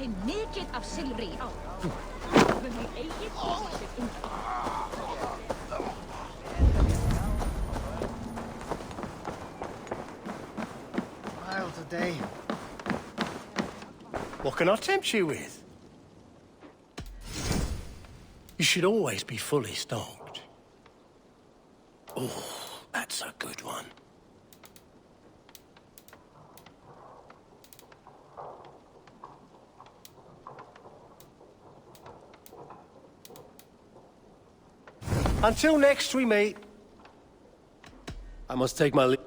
daarin mycket av silvrig av. Men vi eget inte. Wild today. What can I tempt you with? You should always be fully stocked. Oh, that's a good one. Until next we meet. I must take my leave.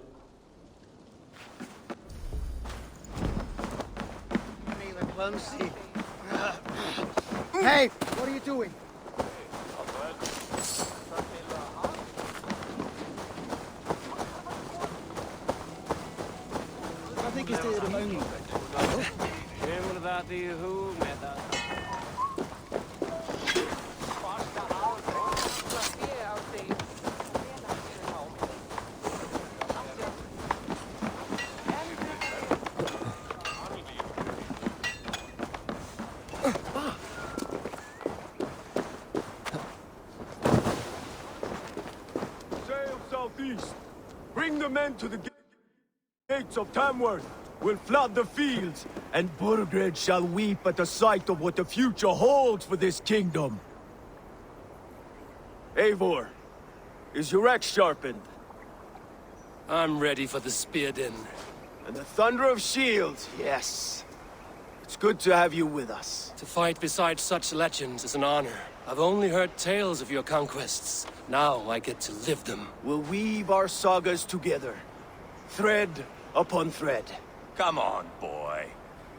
Clumsy. Hey, what are you doing? I think it's the only. Southeast. Bring the men to the gates of Tamworth. We'll flood the fields, and Burgred shall weep at the sight of what the future holds for this kingdom. Eivor, is your axe sharpened? I'm ready for the spear din. And the thunder of shields, yes. It's good to have you with us. To fight beside such legends is an honor. I've only heard tales of your conquests. Now I get to live them. We'll weave our sagas together, thread upon thread. Come on, boy.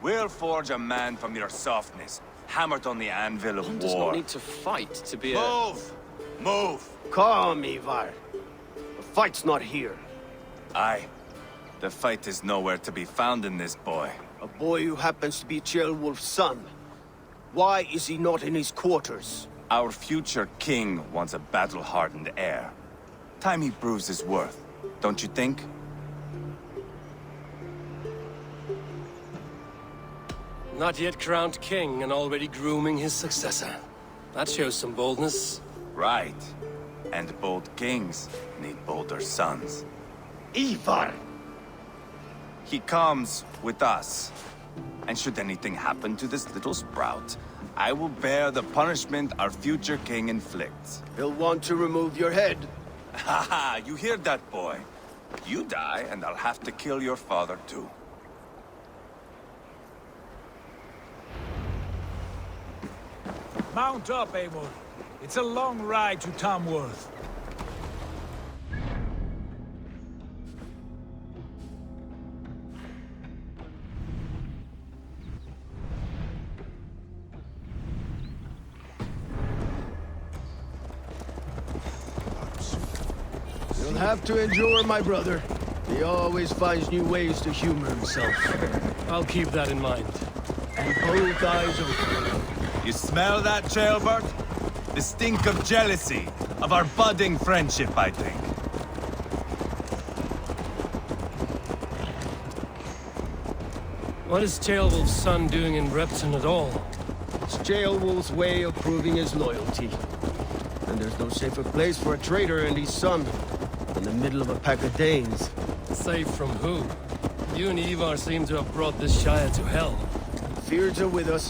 We'll forge a man from your softness, hammered on the anvil of One war. does not need to fight to be a... Move! Move! Calm, Ivar. The fight's not here. Aye. The fight is nowhere to be found in this boy. A boy who happens to be Ceolwulf's son. Why is he not in his quarters? Our future king wants a battle-hardened heir. Time he proves his worth, don't you think? Not yet crowned king and already grooming his successor. That shows some boldness. Right. And bold kings need bolder sons. Ivar! He comes with us. And should anything happen to this little sprout, I will bear the punishment our future king inflicts. He'll want to remove your head. Haha, you hear that, boy? You die, and I'll have to kill your father, too. Mount up, Eivor. It's a long ride to Tamworth. You'll have to endure, my brother. He always finds new ways to humor himself. I'll keep that in mind. And both eyes open. You smell that, Ceolbert? The stink of jealousy, of our budding friendship, I think. What is Ceolwulf's son doing in Repton at all? It's Ceolwulf's way of proving his loyalty. And there's no safer place for a traitor and his son than the middle of a pack of Danes. Safe from who? You and Ivar seem to have brought this Shire to hell. Fears are with us,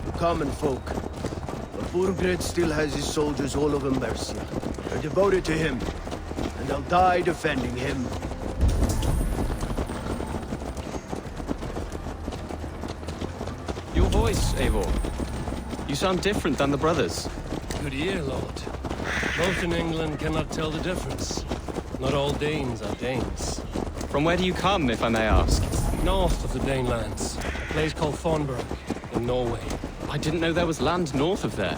the common folk. But Burgred still has his soldiers all over Mercia. They're devoted to him, and they'll die defending him. Your voice, Eivor. You sound different than the brothers. Good ear, Lord. Most in England cannot tell the difference. Not all Danes are Danes. From where do you come, if I may ask? North of the Danelands, a place called Thornburg, in Norway. I didn't know there was land north of there.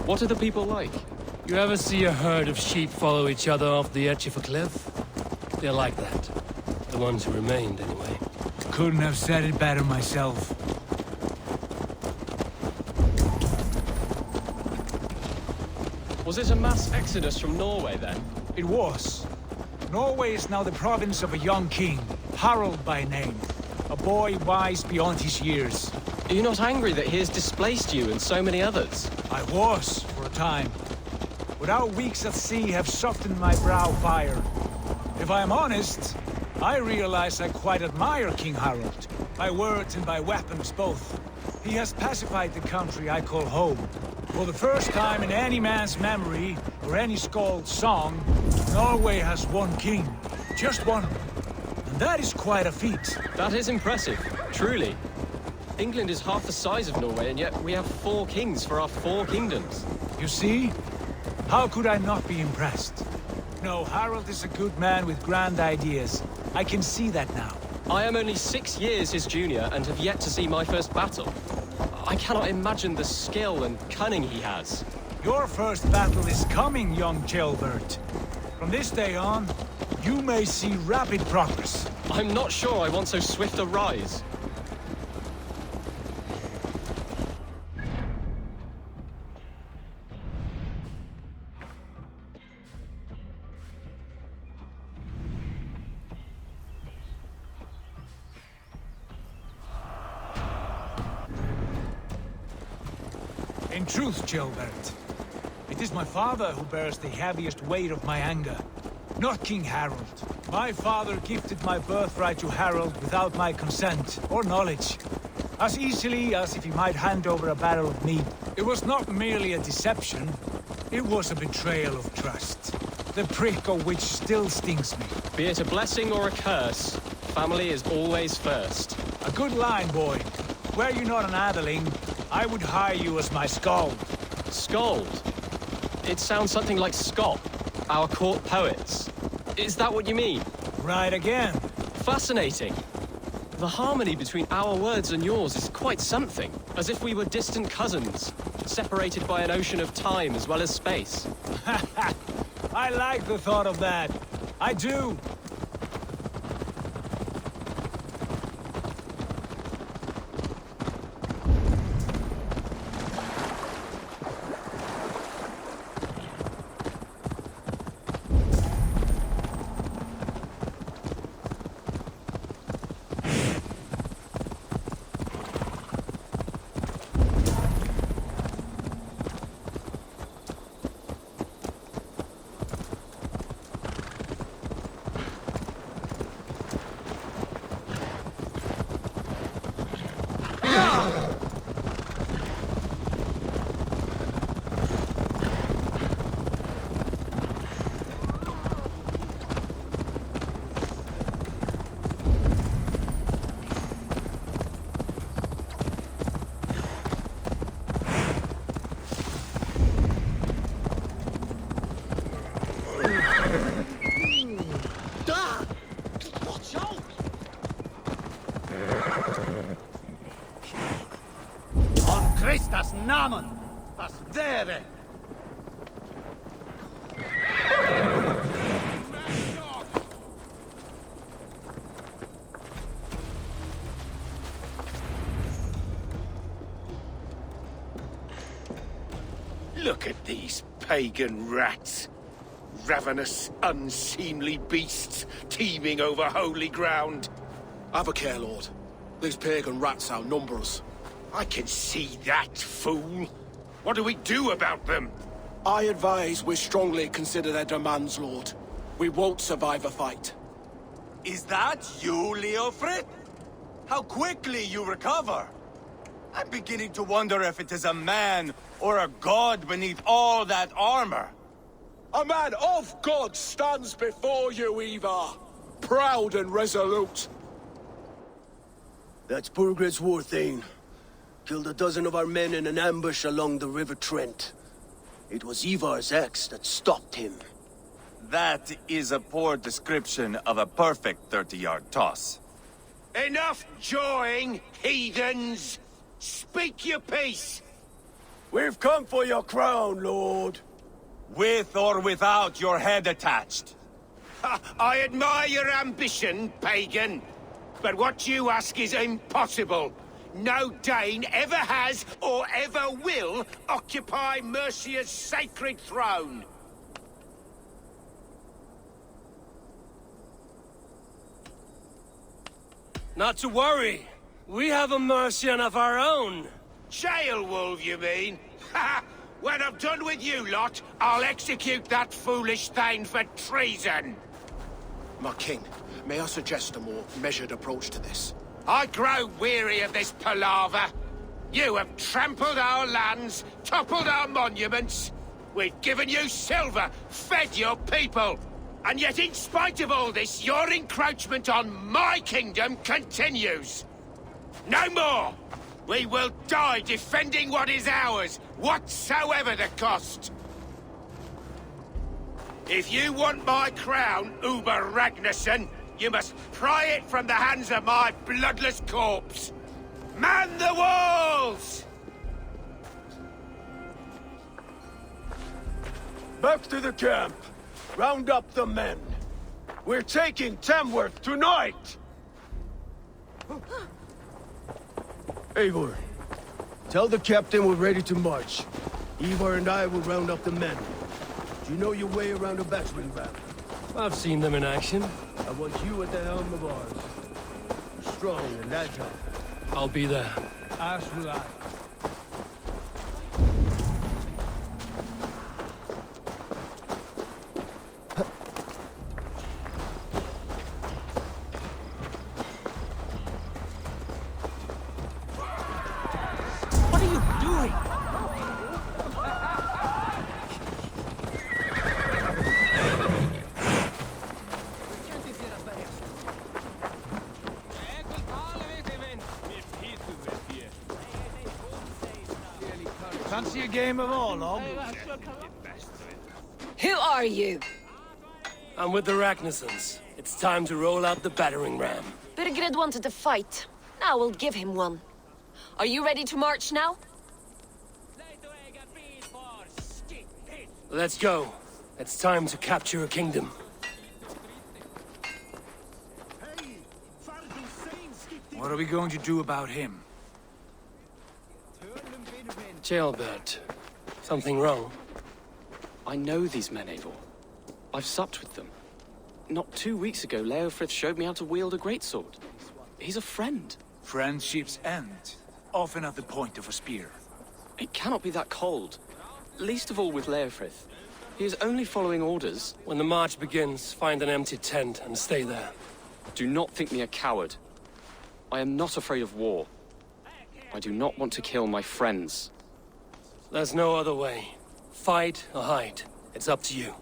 What are the people like? You ever see a herd of sheep follow each other off the edge of a cliff? They're like that. The ones who remained, anyway. Couldn't have said it better myself. Was it a mass exodus from Norway, then? It was. Norway is now the province of a young king, Harald by name. A boy wise beyond his years. Are you not angry that he has displaced you and so many others? I was, for a time. But our weeks at sea have softened my brow fire. If I am honest, I realize I quite admire King Harold. By words and by weapons both. He has pacified the country I call home. For the first time in any man's memory, or any skald's song, Norway has one king. Just one. And that is quite a feat. That is impressive, truly. England is half the size of Norway, and yet we have 4 kings for our 4 kingdoms. You see? How could I not be impressed? No, Harold is a good man with grand ideas. I can see that now. I am only 6 years his junior and have yet to see my first battle. I cannot imagine the skill and cunning he has. Your first battle is coming, young Gilbert. From this day on, you may see rapid progress. I'm not sure I want so swift a rise. In truth, Gilbert, it is my father who bears the heaviest weight of my anger, not King Harold. My father gifted my birthright to Harold without my consent or knowledge, as easily as if he might hand over a barrel of meat. It was not merely a deception, it was a betrayal of trust, the prick of which still stings me. Be it a blessing or a curse, family is always first. A good line, boy. Were you not an atheling, I would hire you as my skald. Skald? It sounds something like Scott, our court poets. Is that what you mean? Right again. Fascinating. The harmony between our words and yours is quite something. As if we were distant cousins, separated by an ocean of time as well as space. I like the thought of that. I do. Christus Namen! Was wäre? Look at these pagan rats. Ravenous, unseemly beasts teeming over holy ground. Have a care, Lord. These pagan rats outnumber us. I can see that, fool. What do we do about them? I advise we strongly consider their demands, Lord. We won't survive a fight. Is that you, Leofrid? How quickly you recover! I'm beginning to wonder if it is a man or a god beneath all that armor. A man of God stands before you, Ivar. Proud and resolute. That's Burgred's Warthane. Killed a dozen of our men in an ambush along the River Trent. It was Ivar's axe that stopped him. That is a poor description of a perfect 30-yard toss. Enough jawing, heathens! Speak your piece! We've come for your crown, Lord. With or without your head attached. Ha, I admire your ambition, pagan. But what you ask is impossible. No Dane ever has or ever will occupy Mercia's sacred throne. Not to worry. We have a Mercian of our own. Jail wolf, you mean? Ha! When I'm done with you lot, I'll execute that foolish thing for treason. My king, may I suggest a more measured approach to this? I grow weary of this palaver. You have trampled our lands, toppled our monuments. We've given you silver, fed your people. And yet, in spite of all this, your encroachment on my kingdom continues. No more! We will die defending what is ours, whatsoever the cost. If you want my crown, Uber Ragnarsson, you must pry it from the hands of my bloodless corpse. Man the walls! Back to the camp. Round up the men. We're taking Tamworth tonight! Eivor, tell the captain we're ready to march. Ivar and I will round up the men. Do you know your way around a battering ram? I've seen them in action. I want you at the helm of ours. Strong and agile. I'll be there. As will I. What are you doing? Fancy a game of Orlog? Who are you? I'm with the Ragnarssons. It's time to roll out the battering ram. Birgred wanted to fight. Now we'll give him one. Are you ready to march now? Let's go. It's time to capture a kingdom. What are we going to do about him? Ceolbert. Something wrong? I know these men, Eivor. I've supped with them. Not 2 weeks ago, Leofrith showed me how to wield a greatsword. He's a friend. Friendships end, often at the point of a spear. It cannot be that cold. Least of all with Leofrith. He is only following orders. When the march begins, find an empty tent and stay there. Do not think me a coward. I am not afraid of war. I do not want to kill my friends. There's no other way. Fight or hide. It's up to you.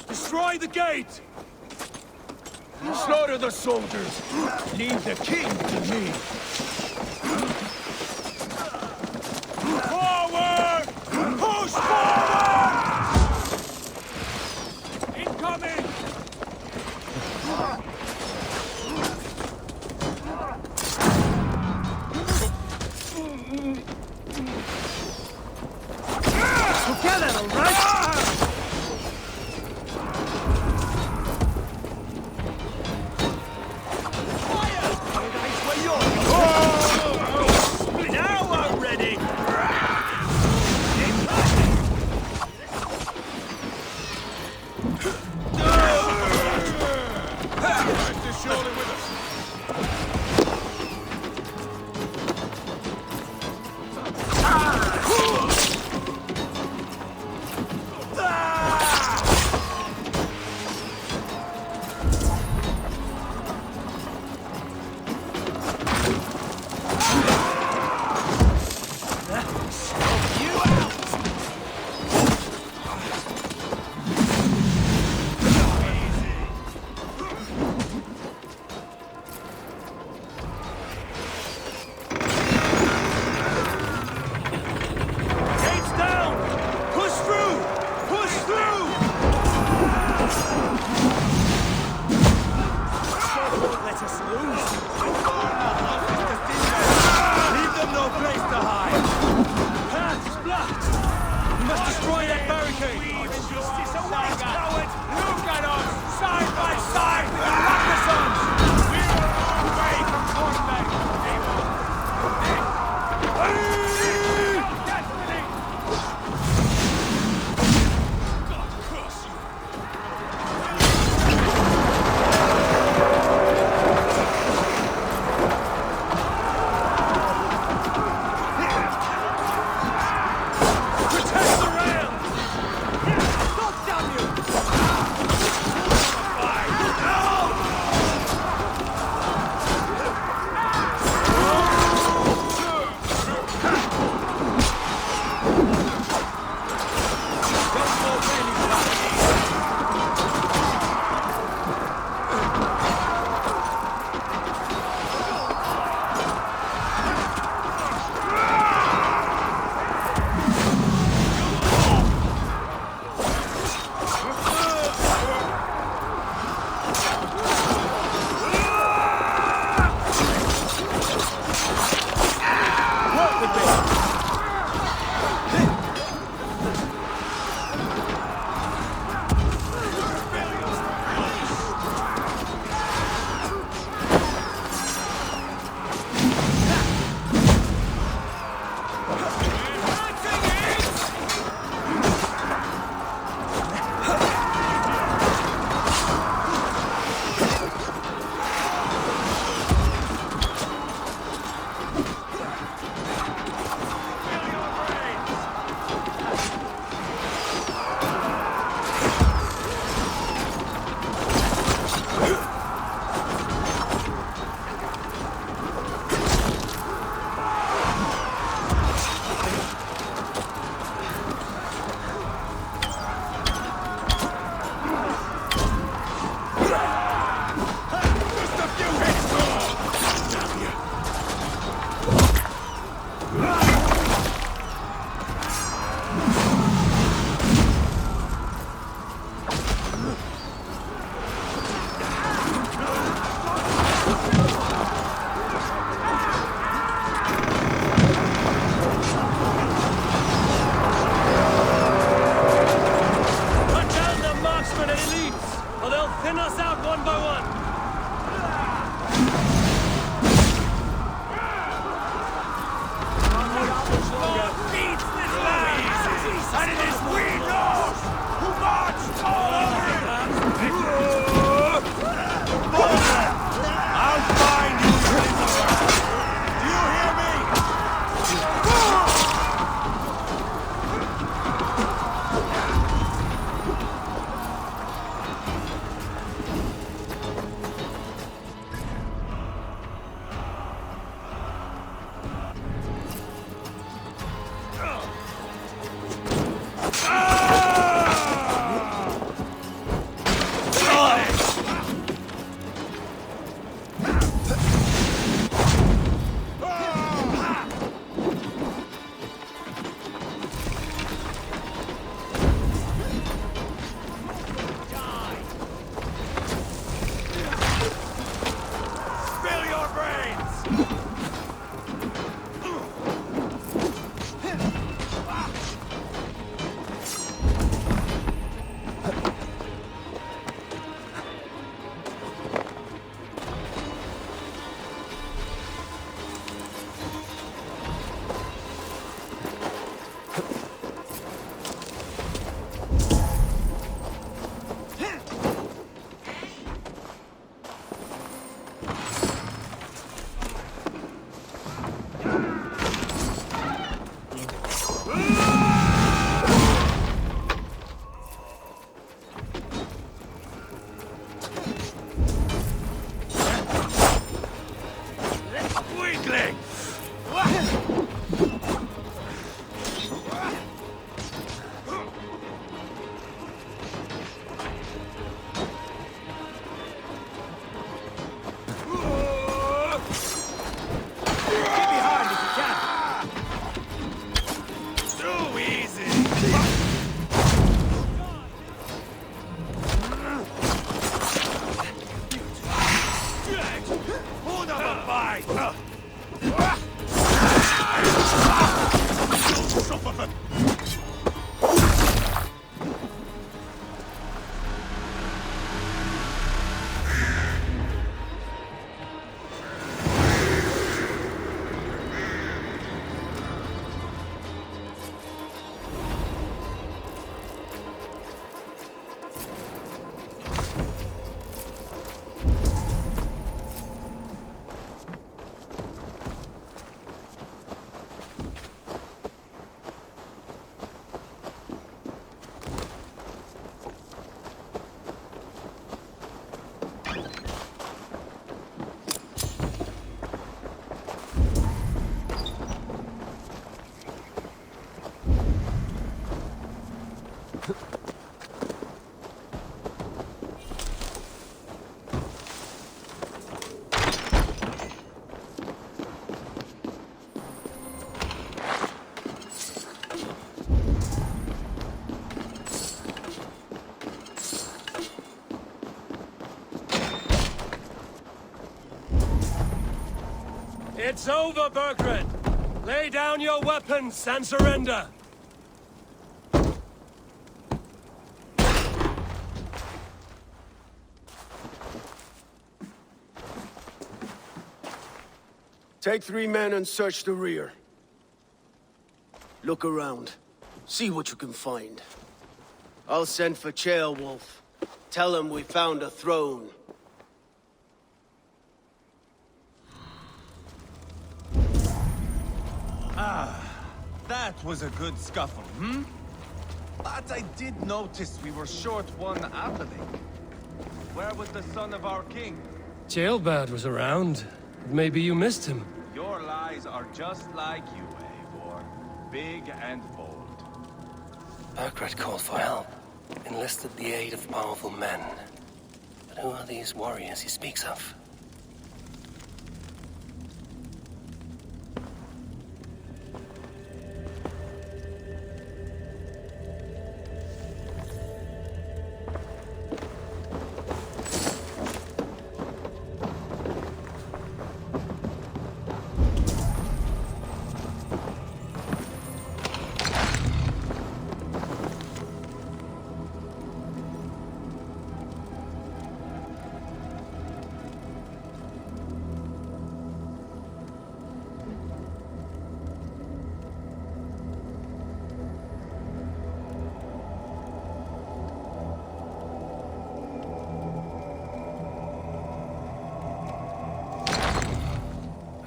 Destroy the gate! Slaughter the soldiers! Leave the king to me! Forward! Push forward! Incoming! Together, all right? Oh! us lose. Leave them no place to hide. Paths blocked. We must destroy that barricade. Justice awaits, cowards! Look at us! Side by side with the Rakkasons! We are our way from Cornbeck! Destiny! God curse you! way! It's over, Burgred! Lay down your weapons and surrender! Take 3 men and search the rear. Look around. See what you can find. I'll send for Ceolwulf. Tell him we found a throne. That was a good scuffle, hmm? But I did notice we were short one atheling. Where was the son of our king? Ceolbad was around. Maybe you missed him. Your lies are just like you, Eivor. Big and bold. Burgred called for help. Enlisted the aid of powerful men. But who are these warriors he speaks of?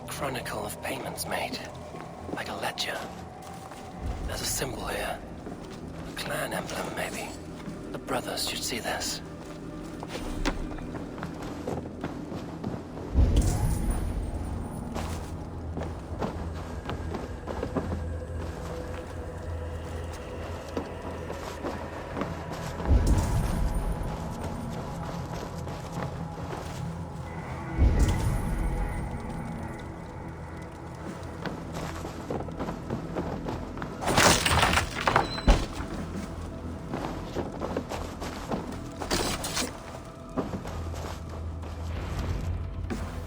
Chronicle of payments made. Like a ledger. There's a symbol here. A clan emblem, maybe. The brothers should see this.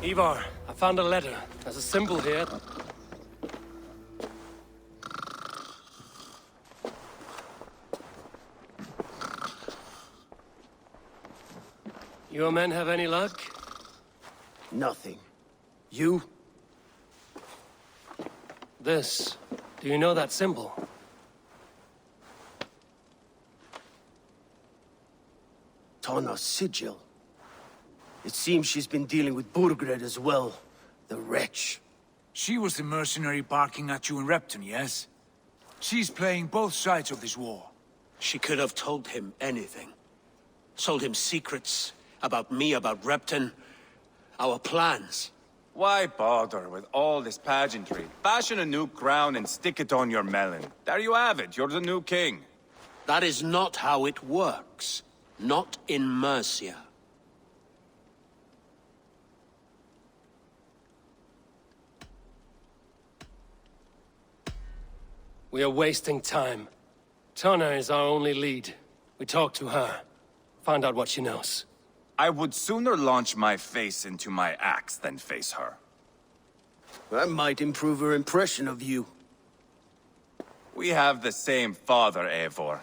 Ivar, I found a letter. There's a symbol here. Your men have any luck? Nothing. You? This. Do you know that symbol? Tanna's sigil. It seems she's been dealing with Burgred as well. The wretch. She was the mercenary barking at you in Repton, yes? She's playing both sides of this war. She could have told him anything. Told him secrets about me, about Repton, our plans. Why bother with all this pageantry? Fashion a new crown and stick it on your melon. There you have it, you're the new king. That is not how it works. Not in Mercia. We are wasting time. Tanna is our only lead. We talk to her. Find out what she knows. I would sooner launch my face into my axe than face her. That might improve her impression of you. We have the same father, Eivor,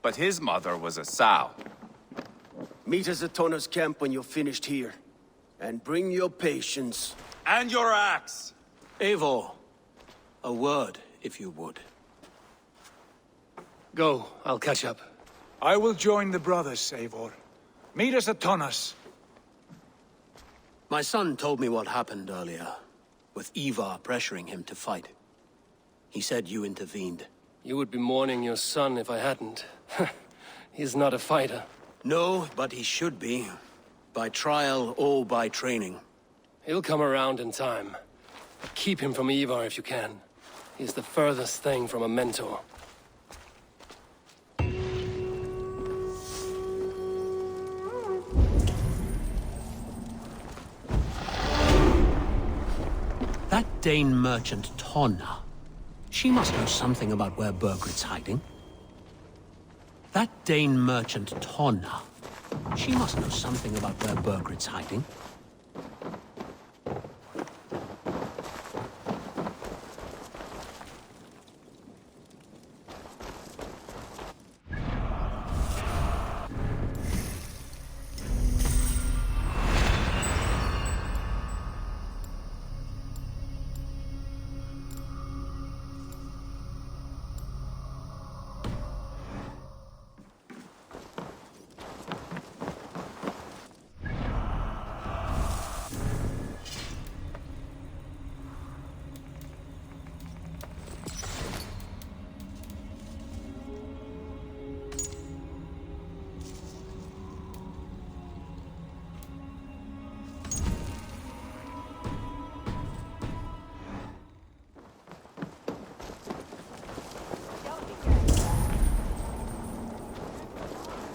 but his mother was a sow. Meet us at Tonna's camp when you're finished here. And bring your patience. And your axe! Eivor, a word, if you would. Go, I'll catch up. I will join the brothers, Eivor. Meet us at Tonna's. My son told me what happened earlier, with Ivar pressuring him to fight. He said you intervened. You would be mourning your son if I hadn't. He's not a fighter. No, but he should be. By trial or by training. He'll come around in time. Keep him from Ivar if you can. He's the furthest thing from a mentor. That Dane merchant, Tonna. She must know something about where Bergrid's hiding. That Dane merchant, Tonna. She must know something about where Bergrid's hiding.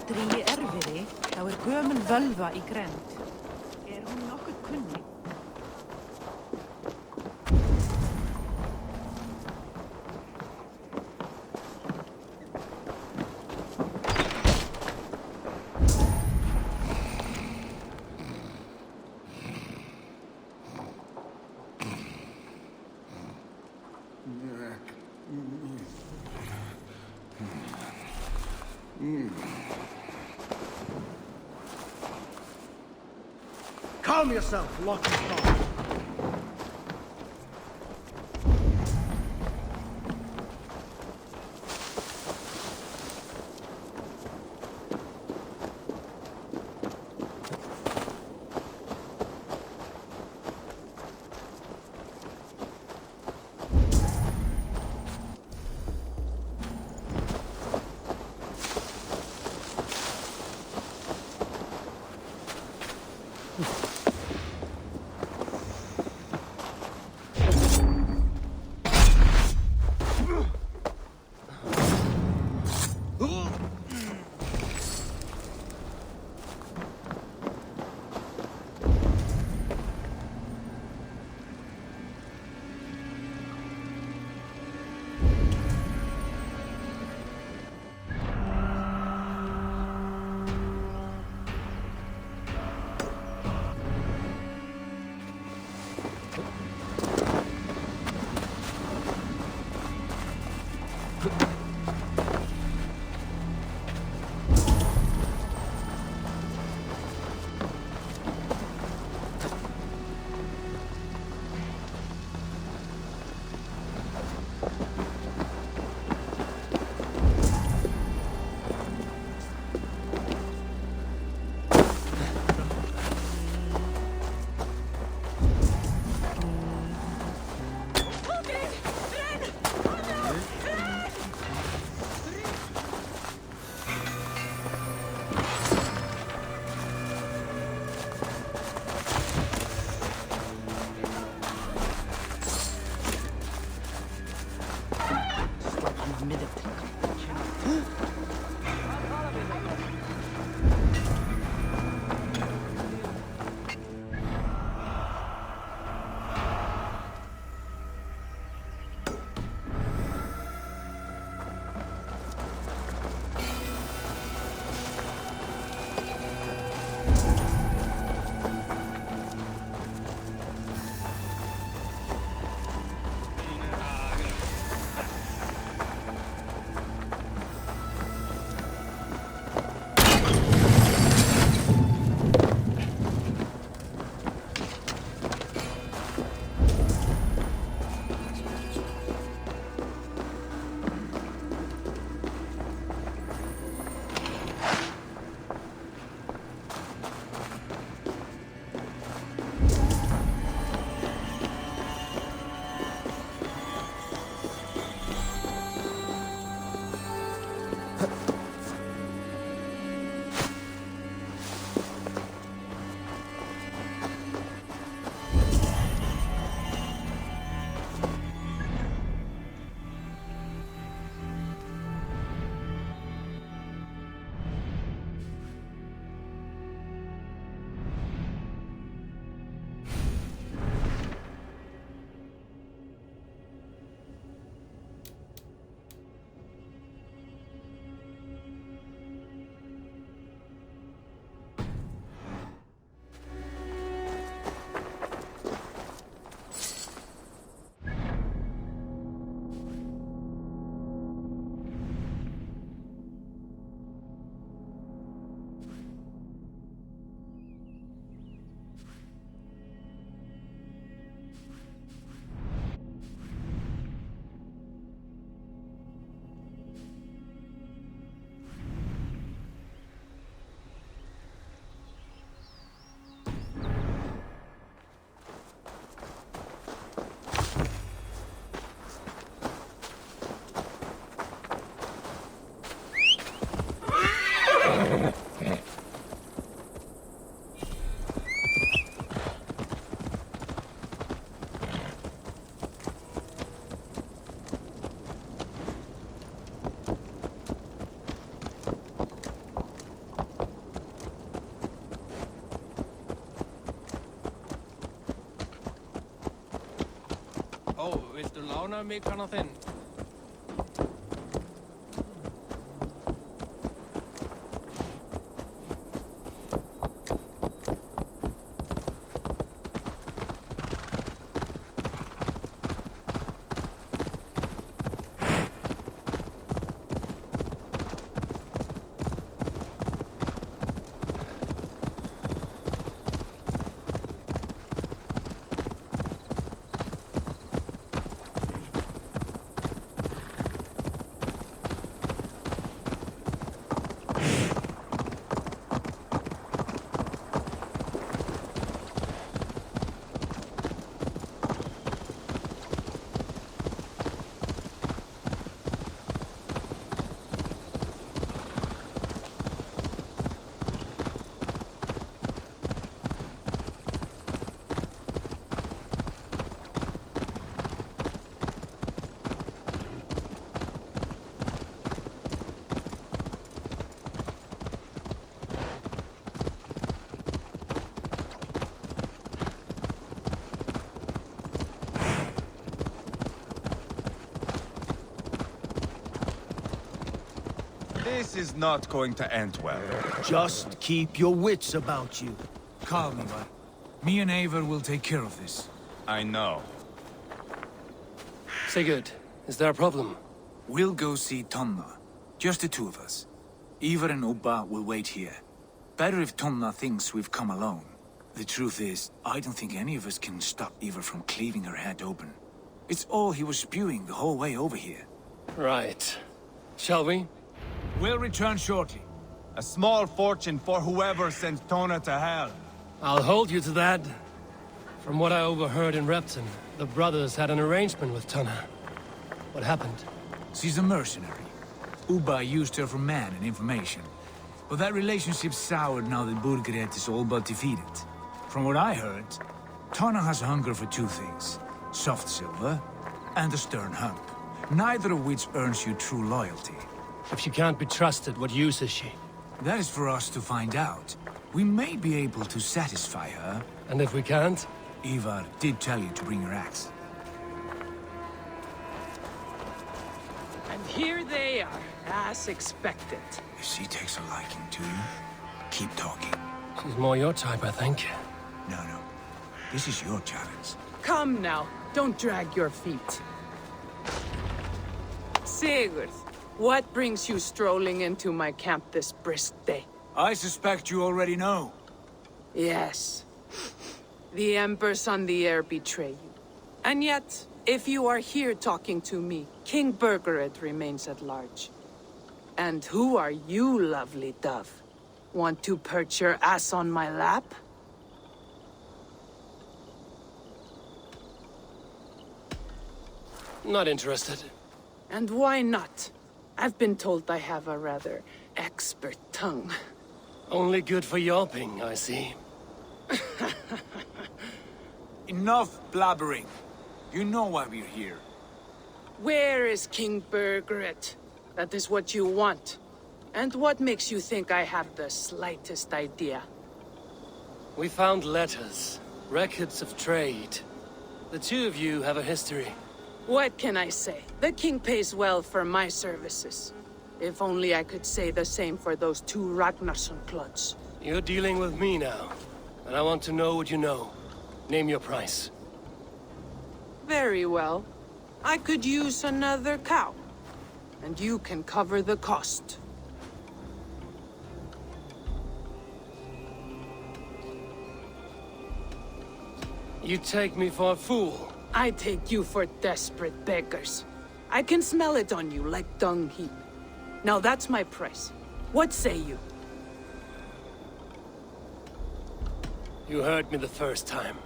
Dríi erfiði, þá gömul völva í grennd. Hún nokkuð kunnig? Calm yourself, Lock and Stock. vill du låna mig någonting? This is not going to end well. Just keep your wits about you. Calm, Ivar. Me and Eivor will take care of this. I know. Sigurd, is there a problem? We'll go see Tonna. Just the two of us. Ivar and Ubba will wait here. Better if Tonna thinks we've come alone. The truth is, I don't think any of us can stop Ivar from cleaving her head open. It's all he was spewing the whole way over here. Right. Shall we? We'll return shortly. A small fortune for whoever sent Tona to hell. I'll hold you to that. From what I overheard in Repton, the brothers had an arrangement with Tonna. What happened? She's a mercenary. Ubba used her for man and information. But that relationship soured now that Burgred is all but defeated. From what I heard, Tonna has hunger for two things. Soft silver and a stern hump. Neither of which earns you true loyalty. If she can't be trusted, what use is she? That is for us to find out. We may be able to satisfy her. And if we can't? Ivar did tell you to bring your axe. And here they are, as expected. If she takes a liking to you, keep talking. She's more your type, I think. No. This is your challenge. Come now, don't drag your feet. Sigurd, what brings you strolling into my camp this brisk day? I suspect you already know. Yes. The Embers on the air betray you. And yet, if you are here talking to me, King Burgred remains at large. And who are you, lovely dove? Want to perch your ass on my lap? Not interested. And why not? I've been told I have a rather expert tongue. Only good for yelping, I see. Enough blabbering. You know why we're here. Where is King Burgred? That is what you want. And what makes you think I have the slightest idea? We found letters, records of trade. The two of you have a history. What can I say? The king pays well for my services. If only I could say the same for those two Ragnarsson clods. You're dealing with me now, and I want to know what you know. Name your price. Very well. I could use another cow. And you can cover the cost. You take me for a fool. I take you for desperate beggars. I can smell it on you like dung heap. Now that's my price. What say you? You heard me the first time.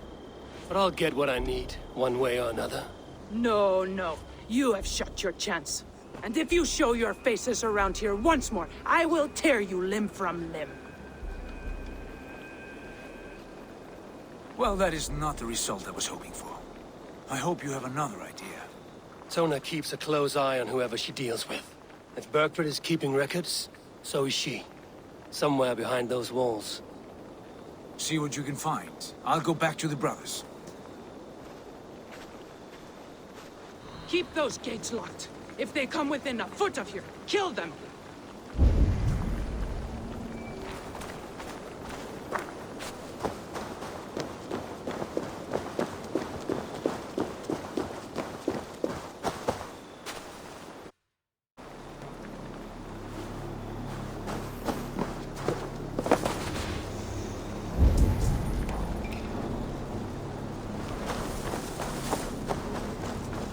But I'll get what I need, one way or another. No. You have shot your chance. And if you show your faces around here once more, I will tear you limb from limb. Well, that is not the result I was hoping for. I hope you have another idea. Tona keeps a close eye on whoever she deals with. If Burgred is keeping records, so is she. Somewhere behind those walls. See what you can find. I'll go back to the brothers. Keep those gates locked. If they come within a foot of here, kill them.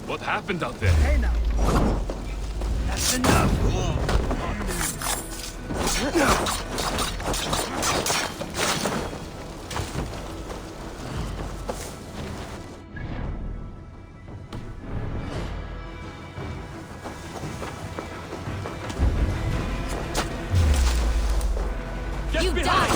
What happened out there? Hey now. That's enough. You died!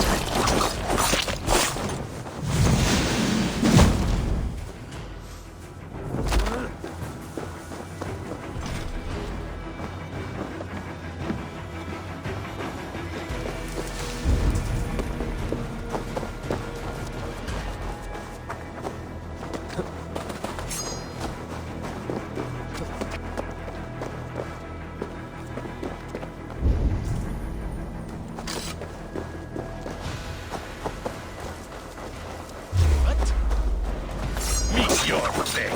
Meet your fate.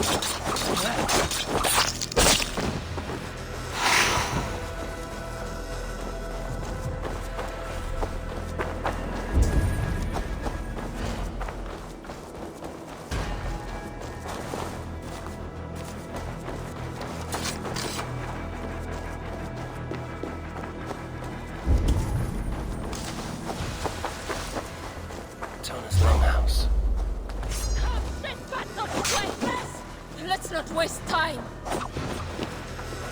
Tona's longhouse. Let's not waste time.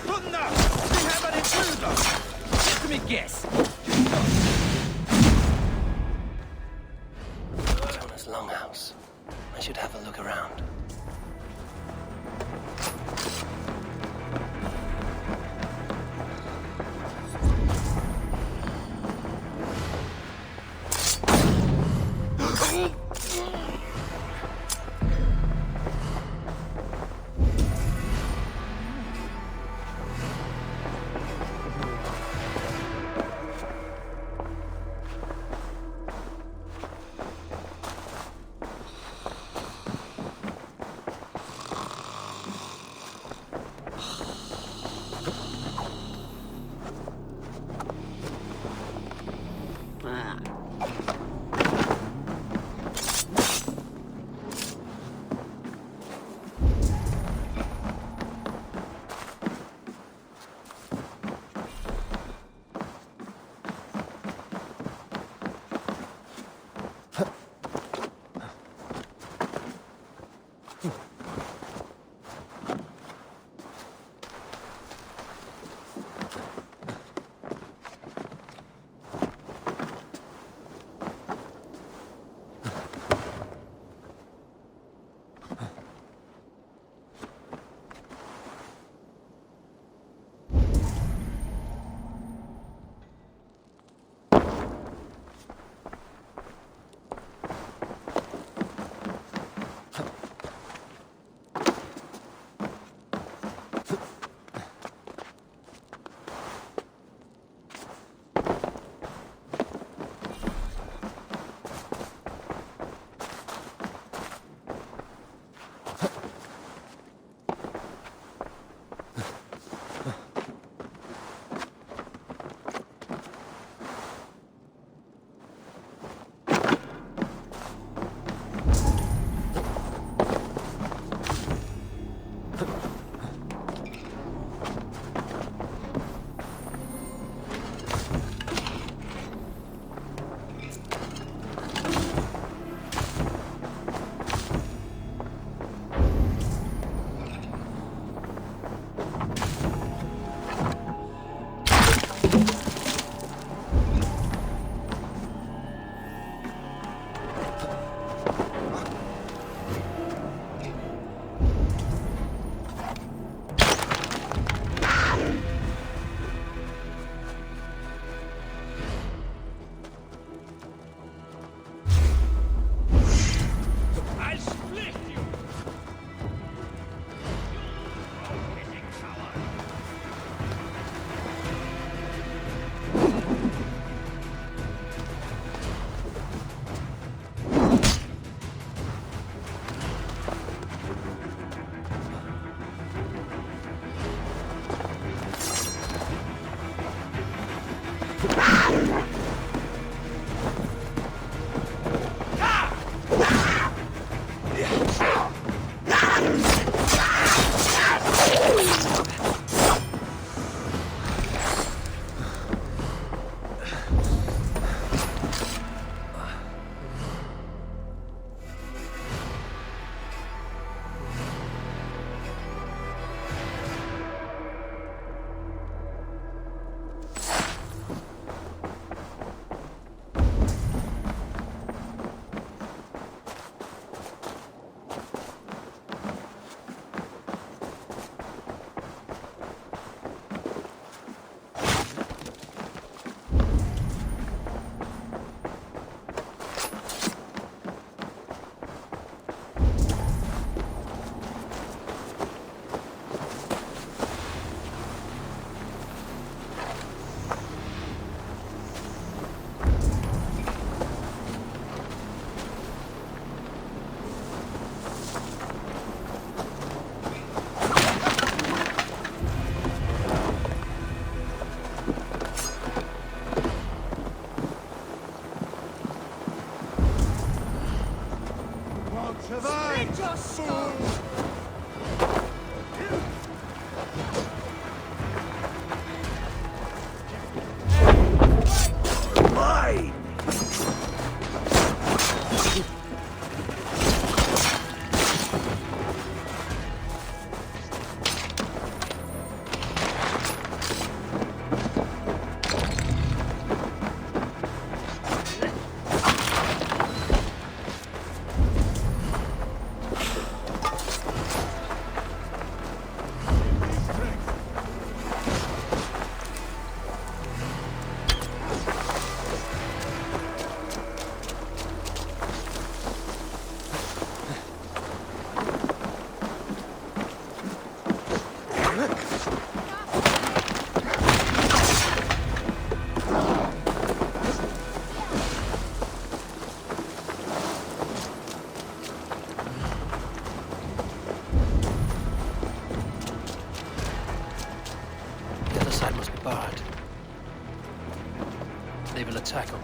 Gunnar! We have an intruder! Let me guess. Tona's longhouse. I should have a look around.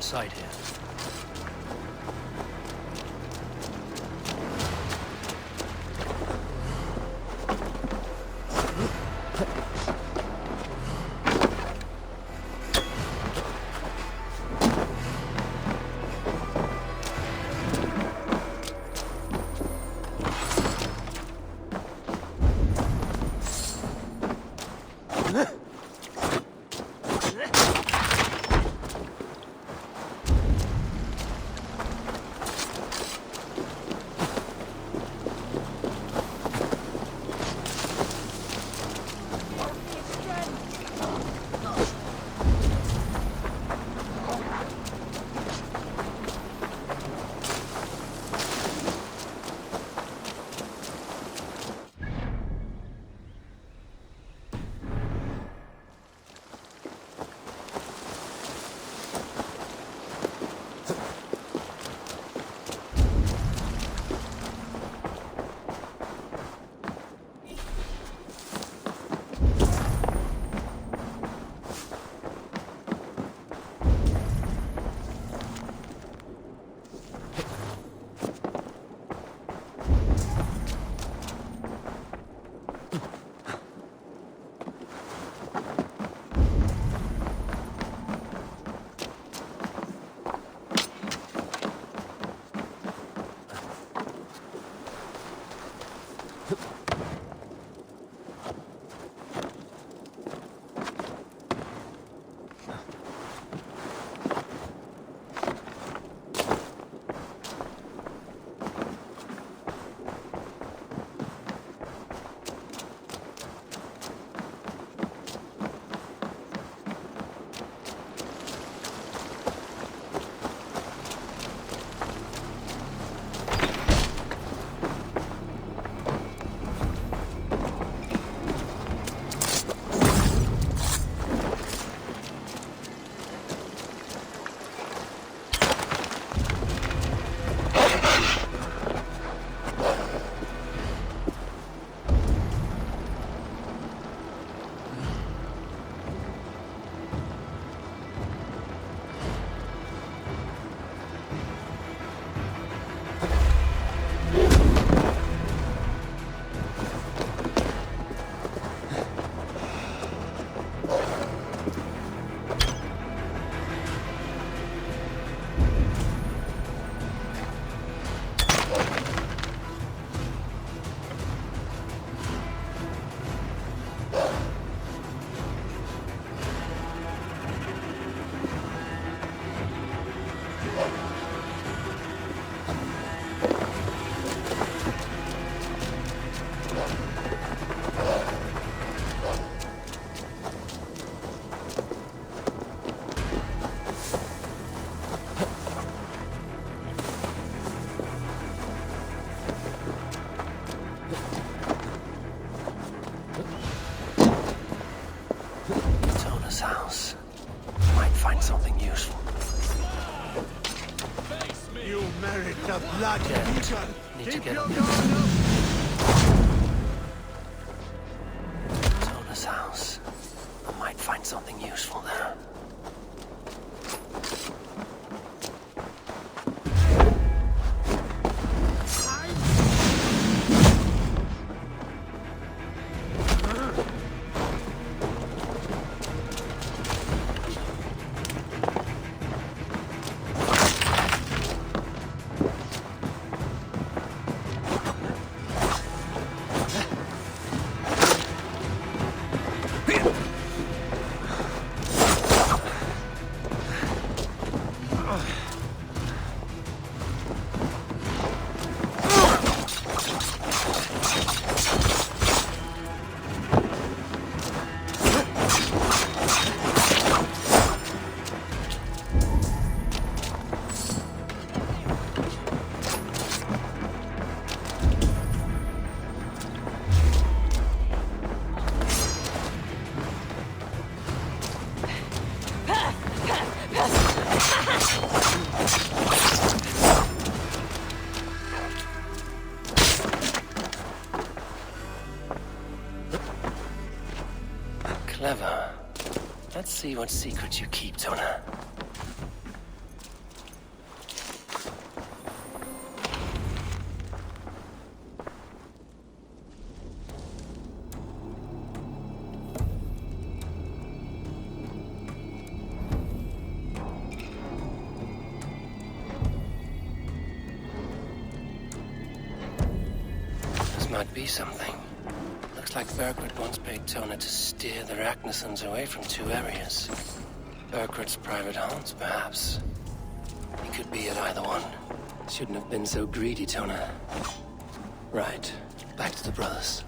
inside here. The blood Need to get up. Tona's house. I might find something useful there. Clever. Let's see what secrets you keep, Tona. might be something. Looks like Burgred once paid Tona to steer the Ragnarsons away from 2 areas. Burgred's private haunts, perhaps. He could be at either one. Shouldn't have been so greedy, Tona. Right. Back to the brothers.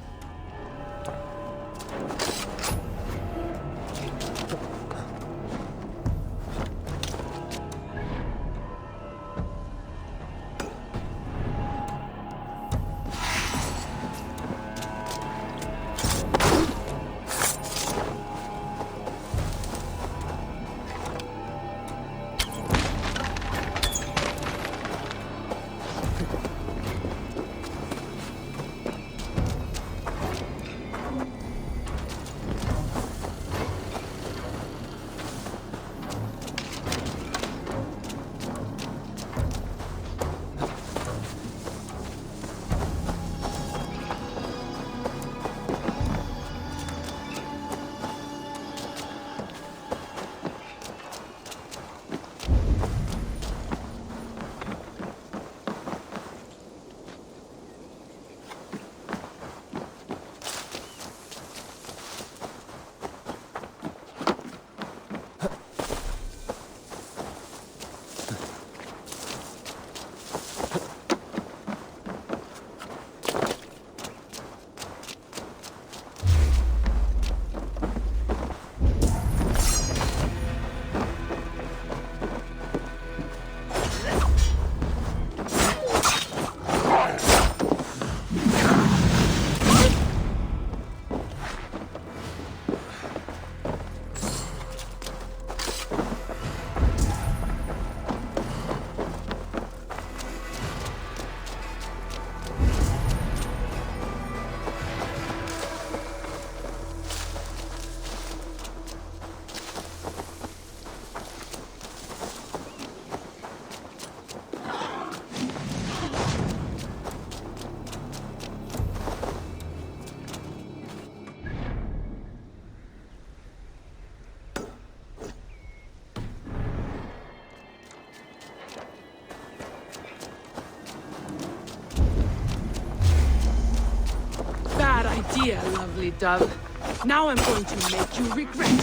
Dear lovely dove, now I'm going to make you regret it.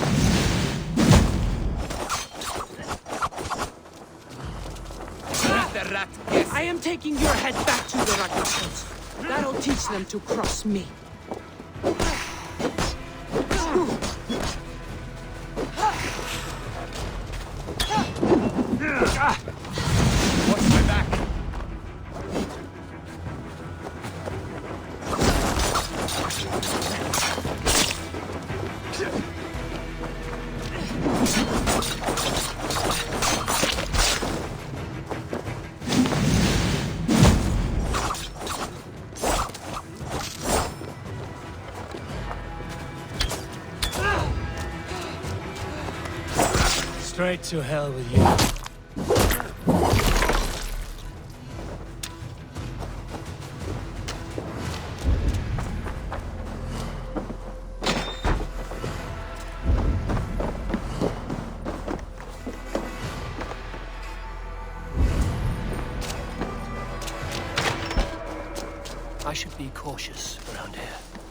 I am taking your head back to the Ragnarsons. That'll teach them to cross me. Watch my back. Straight to hell with you. I should be cautious around here.